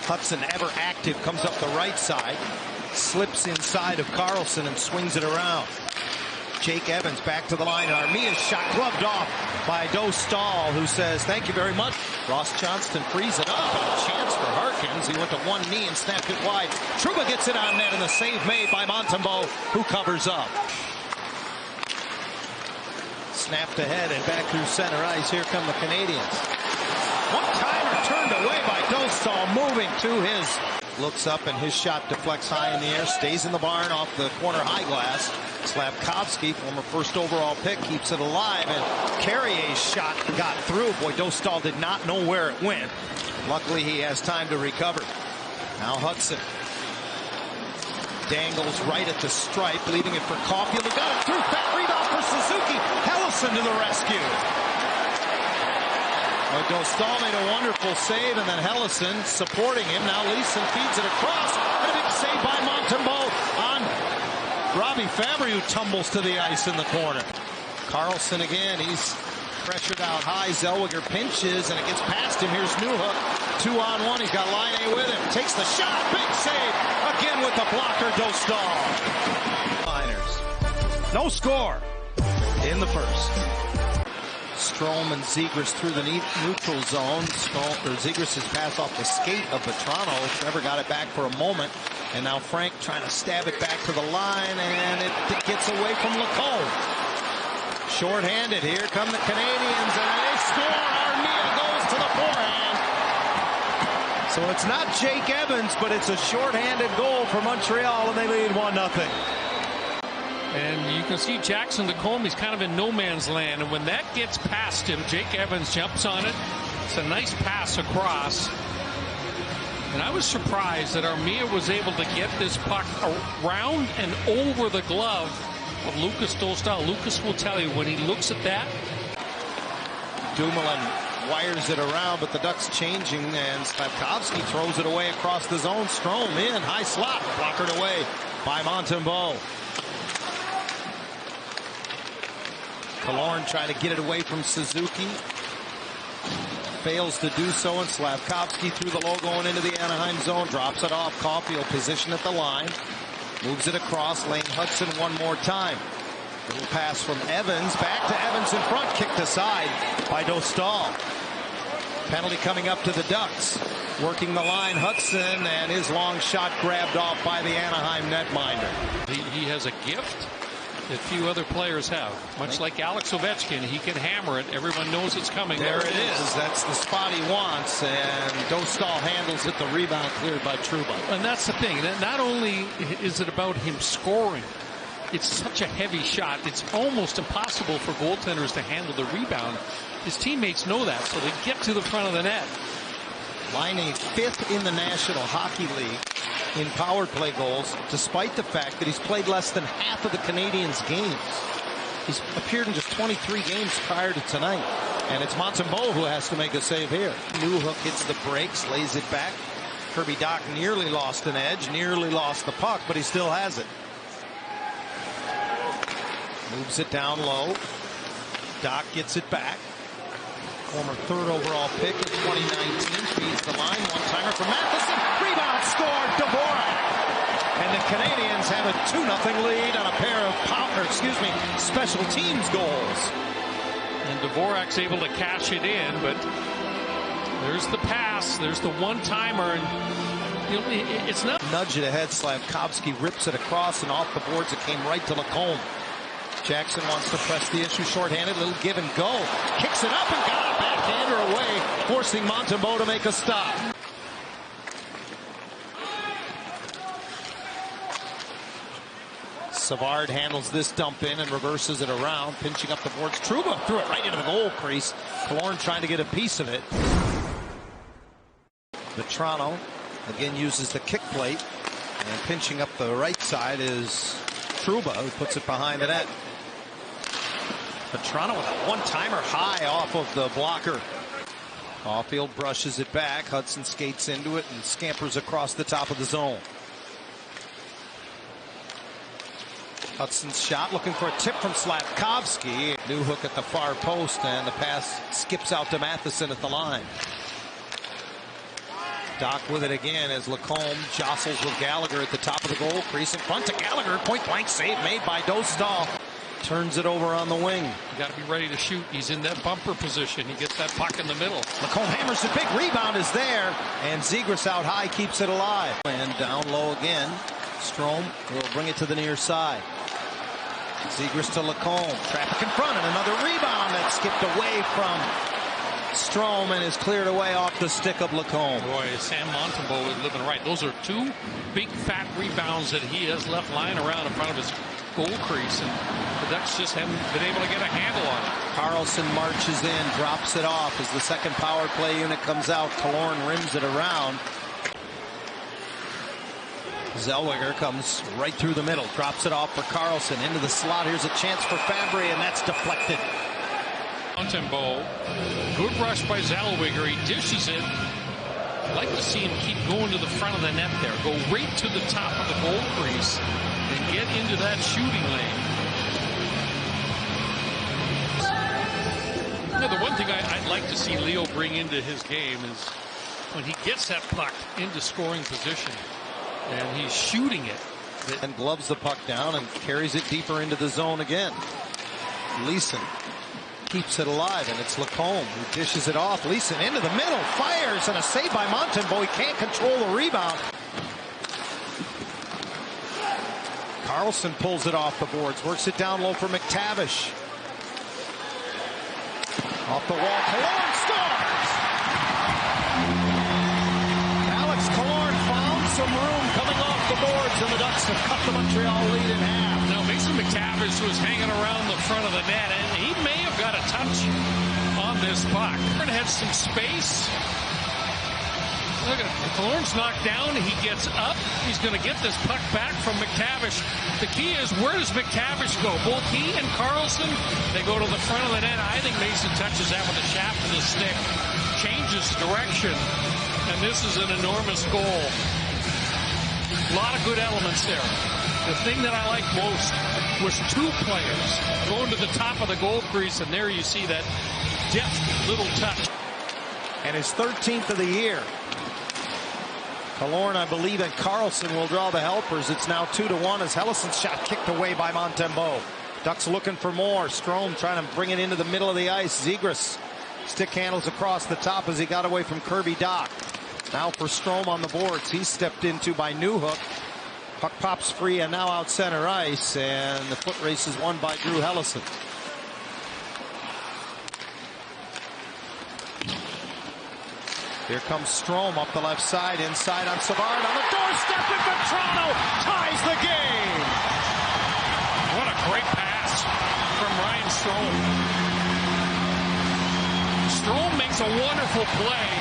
Hudson, ever active, comes up the right side, slips inside of Karlsson and swings it around. Jake Evans back to the line. Armia's shot gloved off by Dostal, who says thank you very much. Ross Johnston frees it up. A chance for Harkins. He went to one knee and snapped it wide. Trouba gets it on net, and the save made by Montembeault, who covers up. Snapped ahead and back through center ice. Here come the Canadiens. One-timer turned away by Dostal, moving to his. Looks up and his shot deflects high in the air, stays in the barn off the corner high glass. Slafkovsky, former first overall pick, keeps it alive, and Carrier's shot got through. Boy, Dostal did not know where it went. Luckily, he has time to recover. Now Hudson dangles right at the stripe, leaving it for Caulfield, who got it through. Back rebound for Suzuki. Hellison to the rescue. Well, Dostal made a wonderful save, and then Hellison supporting him. Now Leeson feeds it across, and a big save by Montembeault on Robbie Fabry, who tumbles to the ice in the corner. Karlsson again, he's pressured out high. Zellweger pinches, and it gets past him. Here's Newhook, 2-on-1. He's got Laine with him. Takes the shot, big save, again with the blocker, Dostal. Miners, no score in the first. Strome and Zegras through the neutral zone. Zegras' pass off the skate of Vetrano. Trevor got it back for a moment. And now Frank trying to stab it back to the line, and it gets away from Lacombe. Short-handed. Here come the Canadiens, and they score. Armia goes to the forehand. So it's not Jake Evans, but it's a short-handed goal for Montreal, and they lead 1-0. And you can see Jackson Lacombe, he's kind of in no man's land. And when that gets past him, Jake Evans jumps on it. It's a nice pass across. And I was surprised that Armia was able to get this puck around and over the glove of Lucas Dostal. Lucas will tell you when he looks at that. Dumoulin wires it around, but the Ducks changing, and Slafkovsky throws it away across the zone. Strome in, high slot, blockered away by Montembeault. Killorn trying to get it away from Suzuki. Fails to do so, and Slafkovsky through the low going into the Anaheim zone. Drops it off. Caulfield position at the line. Moves it across. Lane Hudson one more time. Little pass from Evans. Back to Evans in front. Kicked aside by Dostal. Penalty coming up to the Ducks. Working the line, Hudson, and his long shot grabbed off by the Anaheim netminder. He has a gift that few other players have. Much like Alex Ovechkin, he can hammer it. Everyone knows it's coming. There it is. That's the spot he wants, and Dostal handles it. The rebound cleared by Trouba. And that's the thing. Not only is it about him scoring, it's such a heavy shot. It's almost impossible for goaltenders to handle the rebound. His teammates know that, so they get to the front of the net. Laine 5th in the National Hockey League in power play goals, despite the fact that he's played less than half of the Canadiens' games. He's appeared in just 23 games prior to tonight. And it's Montembeault who has to make a save here. Newhook hits the brakes, lays it back. Kirby Dach nearly lost an edge, nearly lost the puck, but he still has it. Moves it down low. Dach gets it back. Former 3rd overall pick in 2019, feeds the line. One-timer for Matheson. Rebound scored, Dvorak. And the Canadiens have a 2-0 lead on a pair of special teams goals. And Dvorak's able to cash it in, but there's the pass. There's the one-timer, and you know, it's not. Nudge it ahead. Slafkovsky rips it across and off the boards. It came right to Lacombe. Jackson wants to press the issue shorthanded. Little give and go. Kicks it up and got it. Backhander away, forcing Montembeault to make a stop. Savard handles this dump in and reverses it around, pinching up the boards. Trouba threw it right into the goal crease. Killorn trying to get a piece of it. Vetrano again uses the kick plate, and pinching up the right side is Trouba, who puts it behind the net. Vetrano with a one-timer high off of the blocker. Caulfield brushes it back. Hudson skates into it and scampers across the top of the zone. Hudson's shot, looking for a tip from Slafkovsky. Newhook at the far post, and the pass skips out to Matheson at the line. Doc with it again as Lacombe jostles with Gallagher at the top of the goal crease in front to Gallagher. Point blank save made by Dostal. Turns it over on the wing. You got to be ready to shoot. He's in that bumper position. He gets that puck in the middle. Lacombe hammers it. Big rebound is there. And Zegras out high keeps it alive. And down low again. Strome will bring it to the near side. Zegras to Lacombe. Traffic in front and another rebound that skipped away from Strome and is cleared away off the stick of Lacombe. Boy, Sam Montembeault is living right. Those are two big fat rebounds that he has left lying around in front of his goal crease, and the Ducks just haven't been able to get a handle on it. Carlson marches in, drops it off as the second power play unit comes out. Killorn rims it around. Zellweger comes right through the middle, drops it off for Carlson into the slot. Here's a chance for Fabbri, and that's deflected. Montembeault, good rush by Zellweger. He dishes it. I'd like to see him keep going to the front of the net there. Go right to the top of the goal crease and get into that shooting lane. You know, the one thing I'd like to see Leo bring into his game is when he gets that puck into scoring position and he's shooting it. And gloves the puck down and carries it deeper into the zone again. Leeson keeps it alive, and it's Lacombe who dishes it off. Leeson into the middle, fires, and a save by Montembeault. He can't control the rebound. Carlson pulls it off the boards, works it down low for McTavish. Off the wall, Killorn scores! Alex Killorn found some room coming off the boards, and the Ducks have cut the Montreal lead in half. Now, Mason McTavish was hanging around the front of the net, and he may have got a touch on this puck. Had some space. Look at it. Killorn's knocked down. He gets up. He's going to get this puck back from McTavish. The key is, where does McTavish go? Both he and Carlson, they go to the front of the net. I think Mason touches that with the shaft of the stick, changes direction, and this is an enormous goal. A lot of good elements there. The thing that I like most was two players going to the top of the goal crease, and there you see that deft little touch. And his 13th of the year. Killorn, I believe, and Carlson will draw the helpers. It's now 2-1 as Hellison's shot kicked away by Montembeault. Ducks looking for more. Strome trying to bring it into the middle of the ice. Zegras stick handles across the top as he got away from Kirby Dach. Now for Strome on the boards. He's stepped into by Newhook. Puck pops free and now out center ice, and the foot race is won by Drew Helleson. Here comes Strome up the left side, inside on Savard on the doorstep, and Vatrano ties the game. What a great pass from Ryan Strome. Strome makes a wonderful play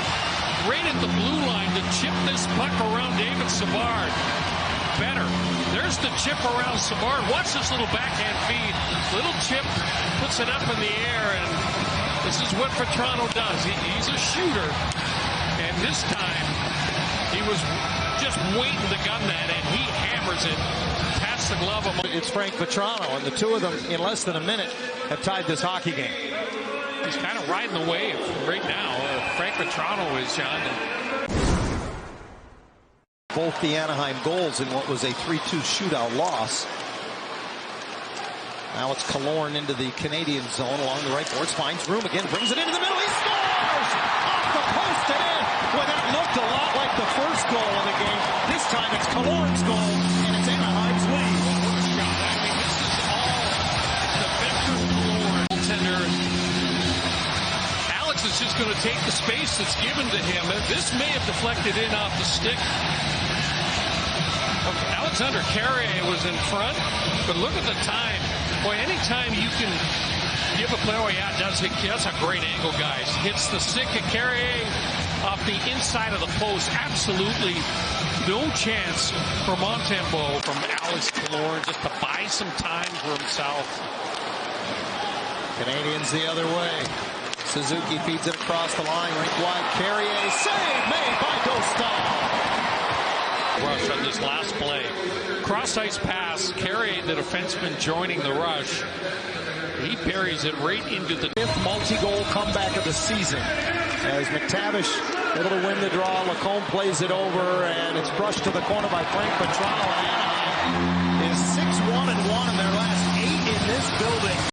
right at the blue line to chip this puck around David Savard. Better. There's the chip around Savard. Watch this little backhand feed. Little chip, puts it up in the air, and this is what Vatrano does. He's a shooter. And this time, he was just waiting to gun that, and he hammers it past the glove of... It's Frank Vatrano, and the two of them, in less than a minute, have tied this hockey game. He's kind of riding the wave right now. Frank Vatrano is, John. Both the Anaheim goals in what was a 3-2 shootout loss. Now it's Killorn into the Canadian zone along the right boards, finds room again, brings it into the middle, he scores! Off the post and in! Well, that looked a lot like the first goal of the game. This time it's Killorn's goal, and it's Anaheim's lead. What a shot. I mean, this is all the Victor Killorn goaltender. Alex is just going to take the space that's given to him. This may have deflected in off the stick. Alexander Carrier was in front, but look at the time. Boy, anytime you can give a player, that's a great angle, guys. Hits the stick of Carrier off the inside of the post. Absolutely no chance for Montembeault from Alex Killorn just to buy some time for himself. Canadians the other way. Suzuki feeds it across the line, right wide. Carrier, save made by Dostal. Rush on this last play. Cross ice pass. Carrier, the defenseman, joining the rush. He buries it right into the fifth multi-goal comeback of the season. As McTavish able to win the draw, Lacombe plays it over, and it's brushed to the corner by Frank Petrano.